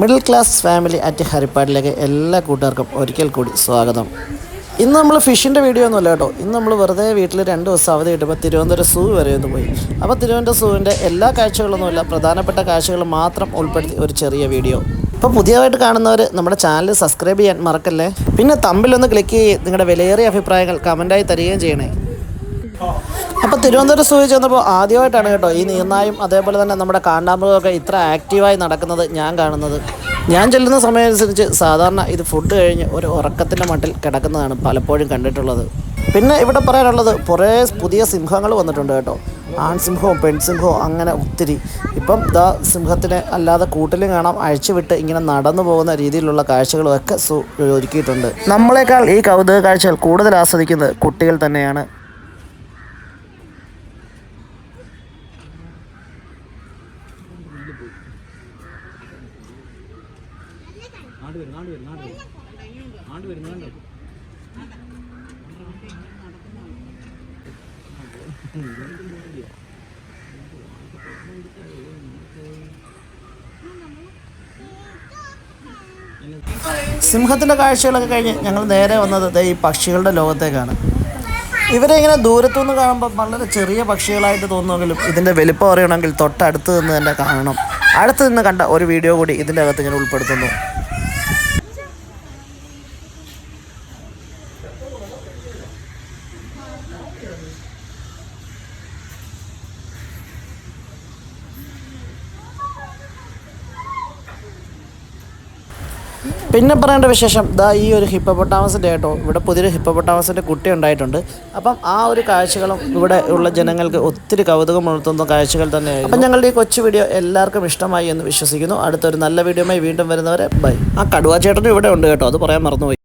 Middle class family at ഹരിപ്പാടിലേക്ക് എല്ലാ കൂട്ടുകാർക്കും ഒരിക്കൽ കൂടി സ്വാഗതം. ഇന്ന് നമ്മൾ ഫിഷിൻ്റെ വീഡിയോ ഒന്നുമല്ല കേട്ടോ. ഇന്ന് നമ്മൾ വെറുതെ വീട്ടിൽ 2 ദിവസം അവധി കിട്ടുമ്പോൾ തിരുവനന്തപുരം സൂ വരെ ഒന്ന് പോയി. അപ്പോൾ തിരുവനന്തപുരം സൂവിൻ്റെ എല്ലാ കാഴ്ചകളൊന്നുമില്ല, പ്രധാനപ്പെട്ട കാഴ്ചകൾ മാത്രം ഉൾപ്പെടുത്തി ഒരു ചെറിയ വീഡിയോ. അപ്പോൾ പുതിയതായിട്ട് കാണുന്നവർ നമ്മുടെ ചാനൽ സബ്സ്ക്രൈബ് ചെയ്യാൻ മറക്കല്ലേ. പിന്നെ തമ്പിലൊന്ന് ക്ലിക്ക് ചെയ്ത് നിങ്ങളുടെ വിലയേറിയ അഭിപ്രായങ്ങൾ കമൻറ്റായി തരികയും ചെയ്യണേ. അപ്പോൾ തിരുവനന്തപുരം സൂവിൽ ചെന്നപ്പോൾ ആദ്യമായിട്ടാണ് കേട്ടോ ഈ നീർനായും അതേപോലെ തന്നെ നമ്മുടെ കാണ്ടാമൃഗമൊക്കെ ഇത്ര ആക്റ്റീവായി നടക്കുന്നത് ഞാൻ കാണുന്നത്. ഞാൻ ചെല്ലുന്ന സമയമനുസരിച്ച് സാധാരണ ഇത് ഫുഡ് കഴിഞ്ഞ് ഒരു ഉറക്കത്തിൻ്റെ മട്ടിൽ കിടക്കുന്നതാണ് പലപ്പോഴും കണ്ടിട്ടുള്ളത്. പിന്നെ ഇവിടെ പറയാനുള്ളത് കുറേ പുതിയ സിംഹങ്ങൾ വന്നിട്ടുണ്ട് കേട്ടോ. ആൺസിംഹവും പെൺസിംഹവും അങ്ങനെ ഒത്തിരി. ഇപ്പം സിംഹത്തിനെ അല്ലാതെ കൂട്ടിലും കാണാം, അഴിച്ചുവിട്ട് ഇങ്ങനെ നടന്നു പോകുന്ന രീതിയിലുള്ള കാഴ്ചകളും ഒക്കെ ഒരുക്കിയിട്ടുണ്ട്. നമ്മളെക്കാൾ ഈ കൗതുക കാഴ്ചകൾ കൂടുതൽ ആസ്വദിക്കുന്നത് കുട്ടികൾ തന്നെയാണ്. സിംഹത്തിൻ്റെ കാഴ്ചകളൊക്കെ കഴിഞ്ഞ് ഞങ്ങൾ നേരെ വന്നത് ഈ പക്ഷികളുടെ ലോകത്തേക്കാണ്. ഇവരെ ഇങ്ങനെ ദൂരത്തുനിന്ന് കാണുമ്പോൾ വളരെ ചെറിയ പക്ഷികളായിട്ട് തോന്നുമെങ്കിലും ഇതിൻ്റെ വലിപ്പം അറിയണമെങ്കിൽ തൊട്ടടുത്ത് നിന്ന് തന്നെ കാണണം. അടുത്ത് നിന്ന് കണ്ട ഒരു വീഡിയോ കൂടി ഇതിൻ്റെ അകത്ത് ഞാൻ ഉൾപ്പെടുത്തുന്നു. പിന്നെ പറയേണ്ട വിശേഷം ഈ ഒരു ഹിപ്പോപ്പൊട്ടാമസിൻ്റെ കേട്ടോ. ഇവിടെ പുതിയൊരു ഹിപ്പോപ്പൊട്ടാമസിൻ്റെ കുട്ടി ഉണ്ടായിട്ടുണ്ട്. അപ്പം ആ ഒരു കാഴ്ചകളും ഇവിടെ ഉള്ള ജനങ്ങൾക്ക് ഒത്തിരി കൗതുകമുണർത്തുന്ന കാഴ്ചകൾ തന്നെയായിരുന്നു. അപ്പം ഞങ്ങളുടെ ഈ കൊച്ചു വീഡിയോ എല്ലാവർക്കും ഇഷ്ടമായി എന്ന് വിശ്വസിക്കുന്നു. അടുത്തൊരു നല്ല വീഡിയോയുമായി വീണ്ടും വരുന്നവരെ ബൈ. ആ കടുവാ ചേട്ടനും ഇവിടെ ഉണ്ട് കേട്ടോ, അത് പറയാൻ മറന്നുപോയി.